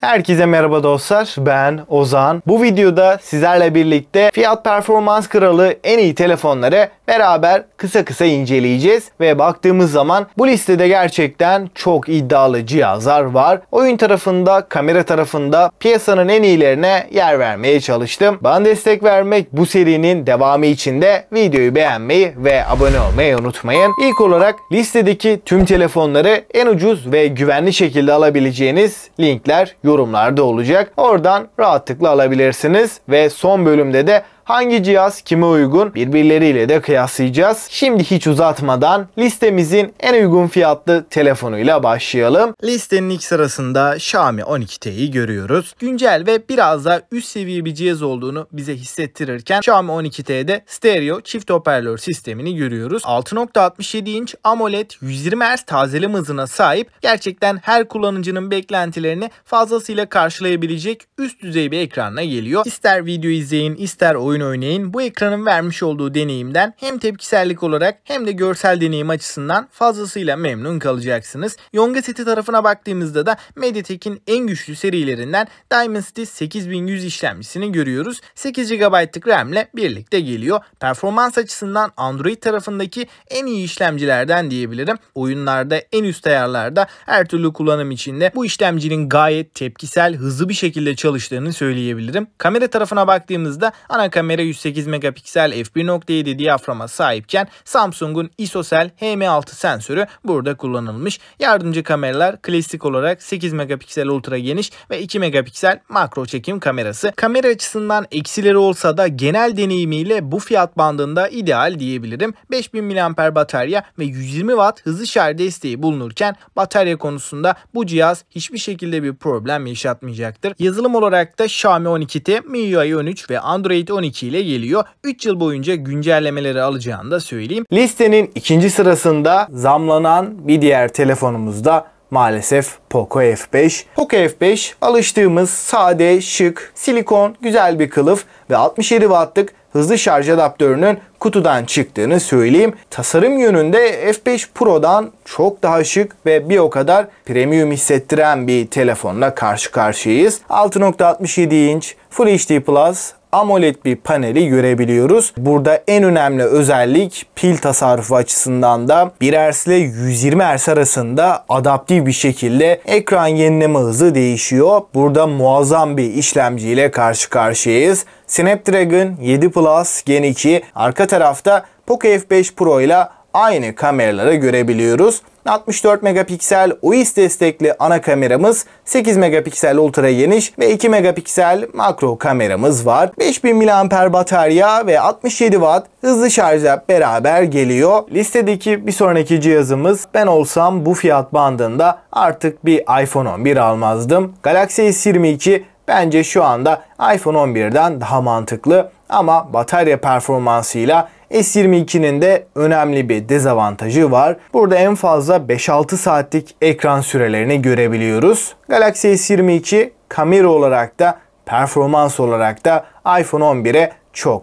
Herkese merhaba dostlar, ben Ozan. Bu videoda sizlerle birlikte fiyat performans kralı en iyi telefonları beraber kısa kısa inceleyeceğiz. Ve baktığımız zaman bu listede gerçekten çok iddialı cihazlar var. Oyun tarafında, kamera tarafında piyasanın en iyilerine yer vermeye çalıştım. Bana destek vermek, bu serinin devamı için de videoyu beğenmeyi ve abone olmayı unutmayın. İlk olarak listedeki tüm telefonları en ucuz ve güvenli şekilde alabileceğiniz linkler yorumlarda olacak. Oradan rahatlıkla alabilirsiniz ve son bölümde de hangi cihaz kime uygun birbirleriyle de kıyaslayacağız. Şimdi hiç uzatmadan listemizin en uygun fiyatlı telefonuyla başlayalım. Listenin ilk sırasında Xiaomi 12T'yi görüyoruz. Güncel ve biraz daha üst seviye bir cihaz olduğunu bize hissettirirken Xiaomi 12T'de stereo çift hoparlör sistemini görüyoruz. 6.67 inç AMOLED 120 Hz tazeleme hızına sahip, gerçekten her kullanıcının beklentilerini fazlasıyla karşılayabilecek üst düzey bir ekranla geliyor. İster video izleyin, ister oyun oynayın, bu ekranın vermiş olduğu deneyimden hem tepkisellik olarak hem de görsel deneyim açısından fazlasıyla memnun kalacaksınız. Yonga seti tarafına baktığımızda da MediaTek'in en güçlü serilerinden Dimensity 8100 işlemcisini görüyoruz. 8 GB'lık RAM ile birlikte geliyor. Performans açısından Android tarafındaki en iyi işlemcilerden diyebilirim. Oyunlarda en üst ayarlarda her türlü kullanım içinde bu işlemcinin gayet tepkisel, hızlı bir şekilde çalıştığını söyleyebilirim. Kamera tarafına baktığımızda ana kamera 108 megapiksel f1.7 diyaframa sahipken Samsung'un ISOCELL HM6 sensörü burada kullanılmış. Yardımcı kameralar klasik olarak 8 megapiksel ultra geniş ve 2 megapiksel makro çekim kamerası. Kamera açısından eksileri olsa da genel deneyimiyle bu fiyat bandında ideal diyebilirim. 5000 mAh batarya ve 120 Watt hızlı şarj desteği bulunurken batarya konusunda bu cihaz hiçbir şekilde bir problem yaşatmayacaktır. Yazılım olarak da Xiaomi 12T MIUI 13 ve Android 12 ile geliyor. 3 yıl boyunca güncellemeleri alacağını da söyleyeyim. Listenin ikinci sırasında zamlanan bir diğer telefonumuz da maalesef Poco F5. Poco F5 alıştığımız sade, şık, silikon, güzel bir kılıf ve 67 Watt'lık hızlı şarj adaptörünün kutudan çıktığını söyleyeyim. Tasarım yönünde F5 Pro'dan çok daha şık ve bir o kadar premium hissettiren bir telefonla karşı karşıyayız. 6.67 inç Full HD Plus AMOLED bir paneli görebiliyoruz. Burada en önemli özellik pil tasarrufu açısından da 1 Hz ile 120 Hz arasında adaptif bir şekilde ekran yenileme hızı değişiyor. Burada muazzam bir işlemciyle karşı karşıyayız. Snapdragon 7 Plus Gen 2, arka tarafta Poco F5 Pro ile aynı kameraları görebiliyoruz. 64 megapiksel OIS destekli ana kameramız, 8 megapiksel ultra geniş ve 2 megapiksel makro kameramız var. 5000 mAh batarya ve 67 Watt hızlı şarjla beraber geliyor. Listedeki bir sonraki cihazımız, ben olsam bu fiyat bandında artık bir iPhone 11 almazdım. Galaxy S22 bence şu anda iPhone 11'den daha mantıklı ama batarya performansıyla S22'nin de önemli bir dezavantajı var. Burada en fazla 5-6 saatlik ekran sürelerini görebiliyoruz. Galaxy S22 kamera olarak da performans olarak da iPhone 11'e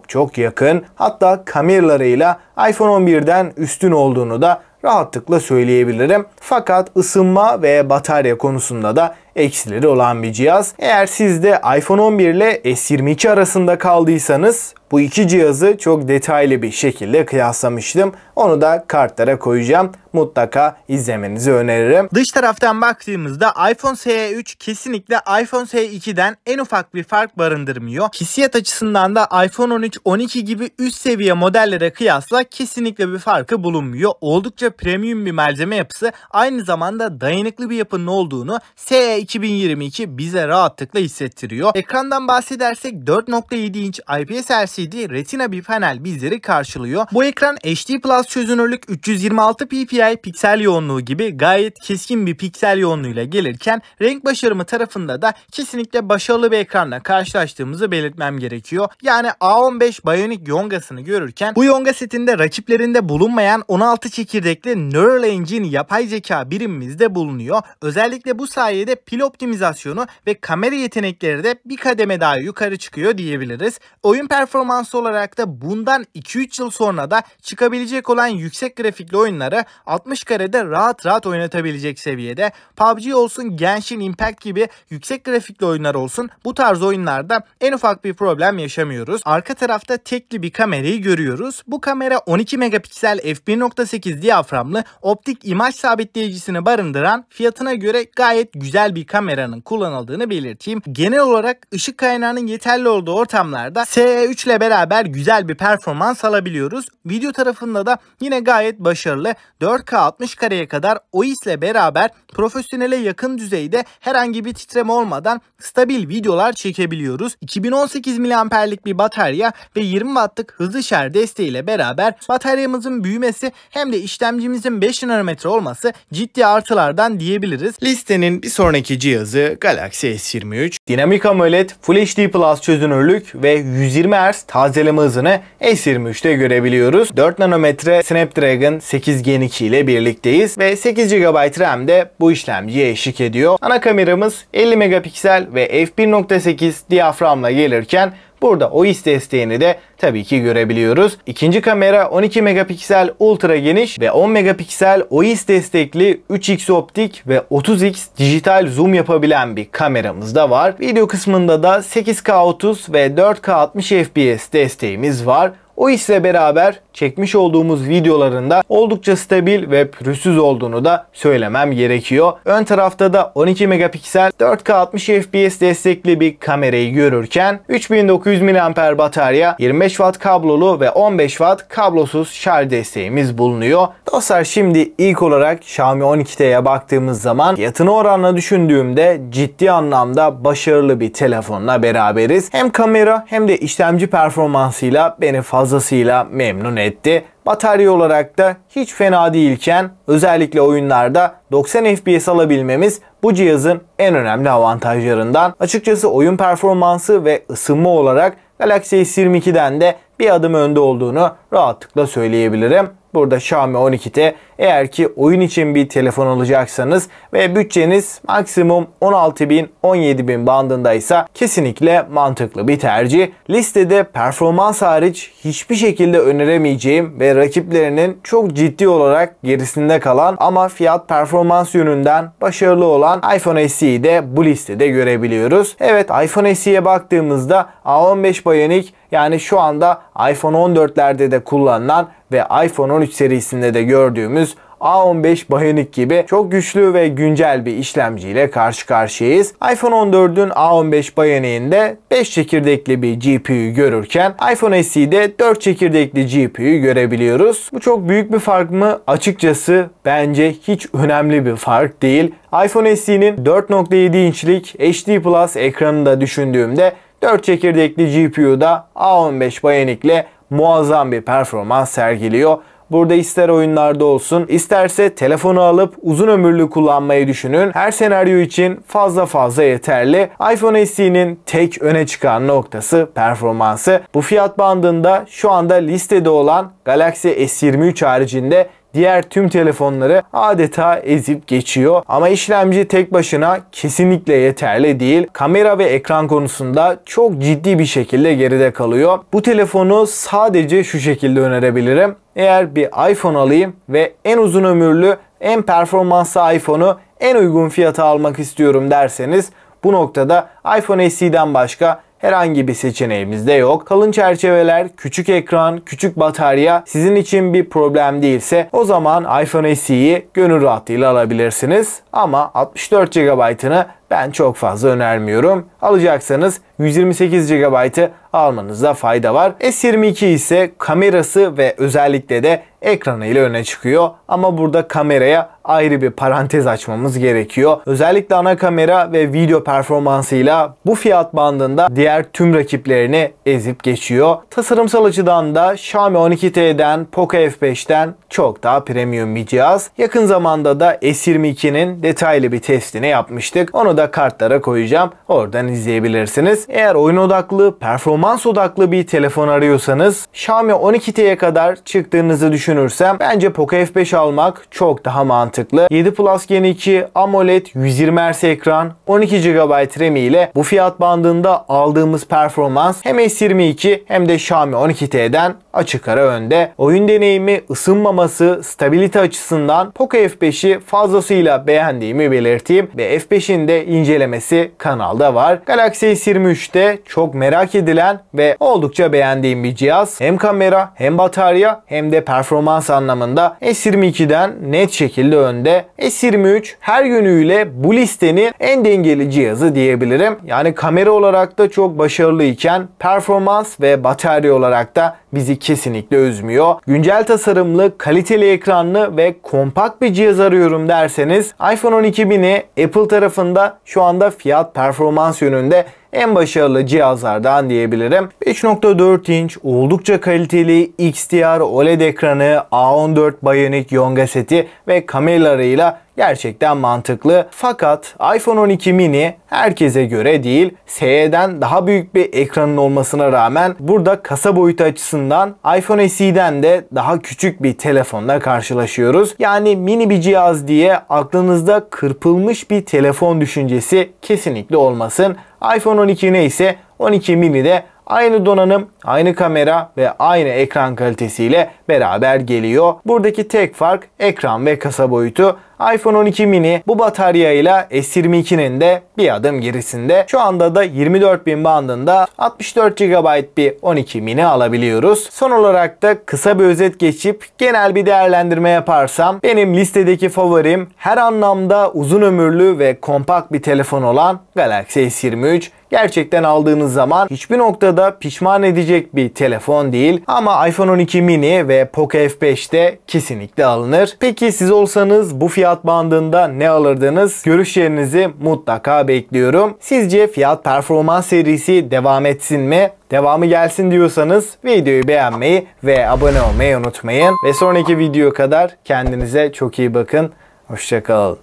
çok yakın. Hatta kameralarıyla iPhone 11'den üstün olduğunu da rahatlıkla söyleyebilirim. Fakat ısınma ve batarya konusunda da eksileri olan bir cihaz. Eğer siz de iPhone 11 ile S22 arasında kaldıysanız bu iki cihazı çok detaylı bir şekilde kıyaslamıştım. Onu da kartlara koyacağım. Mutlaka izlemenizi öneririm. Dış taraftan baktığımızda iPhone SE3 kesinlikle iPhone SE2'den en ufak bir fark barındırmıyor. Hissiyat açısından da iPhone 13, 12 gibi üst seviye modellere kıyasla kesinlikle bir farkı bulunmuyor. Oldukça premium bir malzeme yapısı, aynı zamanda dayanıklı bir yapının olduğunu SE 2022 bize rahatlıkla hissettiriyor. Ekrandan bahsedersek 4.7 inç IPS LCD Retina bir panel bizleri karşılıyor. Bu ekran HD Plus çözünürlük, 326 ppi piksel yoğunluğu gibi gayet keskin bir piksel yoğunluğuyla gelirken renk başarımı tarafında da kesinlikle başarılı bir ekranla karşılaştığımızı belirtmem gerekiyor. Yani A15 Bionic Yonga'sını görürken bu Yonga setinde rakiplerinde bulunmayan 16 çekirdekli Neural Engine yapay zeka birimimiz de bulunuyor. Özellikle bu sayede pil pil optimizasyonu ve kamera yetenekleri de bir kademe daha yukarı çıkıyor diyebiliriz. Oyun performansı olarak da bundan 2-3 yıl sonra da çıkabilecek olan yüksek grafikli oyunları 60 karede rahat rahat oynatabilecek seviyede. PUBG olsun, Genshin Impact gibi yüksek grafikli oyunlar olsun, bu tarz oyunlarda en ufak bir problem yaşamıyoruz. Arka tarafta tekli bir kamerayı görüyoruz. Bu kamera 12 megapiksel f1.8 diyaframlı optik imaj sabitleyicisini barındıran, fiyatına göre gayet güzel bir kameranın kullanıldığını belirteyim. Genel olarak ışık kaynağının yeterli olduğu ortamlarda SE3 ile beraber güzel bir performans alabiliyoruz. Video tarafında da yine gayet başarılı. 4K 60 kareye kadar OIS ile beraber profesyonele yakın düzeyde herhangi bir titreme olmadan stabil videolar çekebiliyoruz. 2018 mAh'lik bir batarya ve 20 Watt'lık hızlı şarj desteğiyle beraber bataryamızın büyümesi hem de işlemcimizin 5 nanometre olması ciddi artılardan diyebiliriz. Listenin bir sonraki cihazı Galaxy S23. Dinamik AMOLED Full HD Plus çözünürlük ve 120 Hz tazeleme hızını S23'te görebiliyoruz. 4 nanometre Snapdragon 8 Gen 2 ile birlikteyiz ve 8 GB RAM de bu işlemciye eşlik ediyor. Ana kameramız 50 megapiksel ve f1.8 diyaframla gelirken burada OIS desteğini de tabii ki görebiliyoruz. İkinci kamera 12 megapiksel ultra geniş ve 10 megapiksel OIS destekli 3x optik ve 30x dijital zoom yapabilen bir kameramız da var. Video kısmında da 8K 30 ve 4K 60 FPS desteğimiz var. OIS ile beraber çekmiş olduğumuz videolarında oldukça stabil ve pürüzsüz olduğunu da söylemem gerekiyor. Ön tarafta da 12 megapiksel 4K 60 FPS destekli bir kamerayı görürken 3900 mAh batarya, 25 Watt kablolu ve 15 Watt kablosuz şarj desteğimiz bulunuyor. Dostlar, şimdi ilk olarak Xiaomi 12T'ye baktığımız zaman fiyatını oranla düşündüğümde ciddi anlamda başarılı bir telefonla beraberiz. Hem kamera hem de işlemci performansıyla beni fazlasıyla memnun etti. Batarya olarak da hiç fena değilken özellikle oyunlarda 90 FPS alabilmemiz bu cihazın en önemli avantajlarından. Açıkçası oyun performansı ve ısınma olarak Galaxy S22'den de bir adım önde olduğunu rahatlıkla söyleyebilirim. Burada Xiaomi 12T, eğer ki oyun için bir telefon alacaksanız ve bütçeniz maksimum 16.000-17.000 bandındaysa kesinlikle mantıklı bir tercih. Listede performans hariç hiçbir şekilde öneremeyeceğim ve rakiplerinin çok ciddi olarak gerisinde kalan ama fiyat performans yönünden başarılı olan iPhone SE'yi de bu listede görebiliyoruz. Evet, iPhone SE'ye baktığımızda A15 Bionic, yani şu anda iPhone 14'lerde de kullanılan ve iPhone 13 serisinde de gördüğümüz A15 Bionic gibi çok güçlü ve güncel bir işlemciyle karşı karşıyayız. iPhone 14'ün A15 Bionic'inde 5 çekirdekli bir GPU görürken iPhone SE'de 4 çekirdekli GPU görebiliyoruz. Bu çok büyük bir fark mı? Açıkçası bence hiç önemli bir fark değil. iPhone SE'nin 4.7 inçlik HD Plus ekranını da düşündüğümde 4 çekirdekli GPU'da A15 Bionic ile muazzam bir performans sergiliyor. Burada ister oyunlarda olsun, isterse telefonu alıp uzun ömürlü kullanmayı düşünün, her senaryo için fazla yeterli. iPhone SE'nin tek öne çıkan noktası performansı. Bu fiyat bandında şu anda listede olan Galaxy S23 haricinde diğer tüm telefonları adeta ezip geçiyor. Ama işlemci tek başına kesinlikle yeterli değil. Kamera ve ekran konusunda çok ciddi bir şekilde geride kalıyor. Bu telefonu sadece şu şekilde önerebilirim. Eğer bir iPhone alayım ve en uzun ömürlü, en performanslı iPhone'u en uygun fiyata almak istiyorum derseniz, bu noktada iPhone SE'den başka herhangi bir seçeneğimiz de yok. Kalın çerçeveler, küçük ekran, küçük batarya sizin için bir problem değilse o zaman iPhone SE'yi gönül rahatlığıyla alabilirsiniz. Ama 64 GB'ını ben çok fazla önermiyorum. Alacaksanız 128 GB'ı almanızda fayda var. S22 ise kamerası ve özellikle de ekranıyla öne çıkıyor. Ama burada kameraya ayrı bir parantez açmamız gerekiyor. Özellikle ana kamera ve video performansıyla bu fiyat bandında diğer tüm rakiplerini ezip geçiyor. Tasarımsal açıdan da Xiaomi 12T'den, Poco F5'ten çok daha premium bir cihaz. Yakın zamanda da S22'nin detaylı bir testini yapmıştık. Onu Onu da kartlara koyacağım. Oradan izleyebilirsiniz. Eğer oyun odaklı, performans odaklı bir telefon arıyorsanız Xiaomi 12T'ye kadar çıktığınızı düşünürsem bence Poco F5 almak çok daha mantıklı. 7 Plus Gen 2 AMOLED 120 Hz ekran, 12 GB RAM ile bu fiyat bandında aldığımız performans hem S22 hem de Xiaomi 12T'den açık ara önde. Oyun deneyimi, ısınmaması, stabilite açısından Poco F5'i fazlasıyla beğendiğimi belirteyim ve F5'in de incelemesi kanalda var. Galaxy S23'te çok merak edilen ve oldukça beğendiğim bir cihaz. Hem kamera hem batarya hem de performans anlamında S22'den net şekilde önde. S23 her yönüyle bu listenin en dengeli cihazı diyebilirim. Yani kamera olarak da çok başarılıyken performans ve batarya olarak da bizi kesinlikle üzmüyor. Güncel tasarımlı, kaliteli ekranlı ve kompakt bir cihaz arıyorum derseniz iPhone 12 mini Apple tarafında şu anda fiyat performans yönünde en başarılı cihazlardan diyebilirim. 5.4 inç oldukça kaliteli XDR OLED ekranı, A14 Bionic Yonga seti ve kameralarıyla gerçekten mantıklı. Fakat iPhone 12 mini herkese göre değil. SE'den daha büyük bir ekranın olmasına rağmen burada kasa boyutu açısından iPhone SE'den de daha küçük bir telefonla karşılaşıyoruz. Yani mini bir cihaz diye aklınızda kırpılmış bir telefon düşüncesi kesinlikle olmasın. iPhone 12 neyse 12 mini de aynı donanım, aynı kamera ve aynı ekran kalitesiyle beraber geliyor. Buradaki tek fark ekran ve kasa boyutu. iPhone 12 mini bu bataryayla S22'nin de bir adım gerisinde. Şu anda da 24.000 bandında 64 GB bir 12 mini alabiliyoruz. Son olarak da kısa bir özet geçip genel bir değerlendirme yaparsam benim listedeki favorim her anlamda uzun ömürlü ve kompakt bir telefon olan Galaxy S23. Gerçekten aldığınız zaman hiçbir noktada pişman edecek bir telefon değil. Ama iPhone 12 mini ve Poco F5'te kesinlikle alınır. Peki siz olsanız bu fiyat bandında ne alırdınız? Görüşlerinizi mutlaka bekliyorum. Sizce fiyat performans serisi devam etsin mi? Devamı gelsin diyorsanız videoyu beğenmeyi ve abone olmayı unutmayın. Ve sonraki video kadar kendinize çok iyi bakın. Hoşça kalın.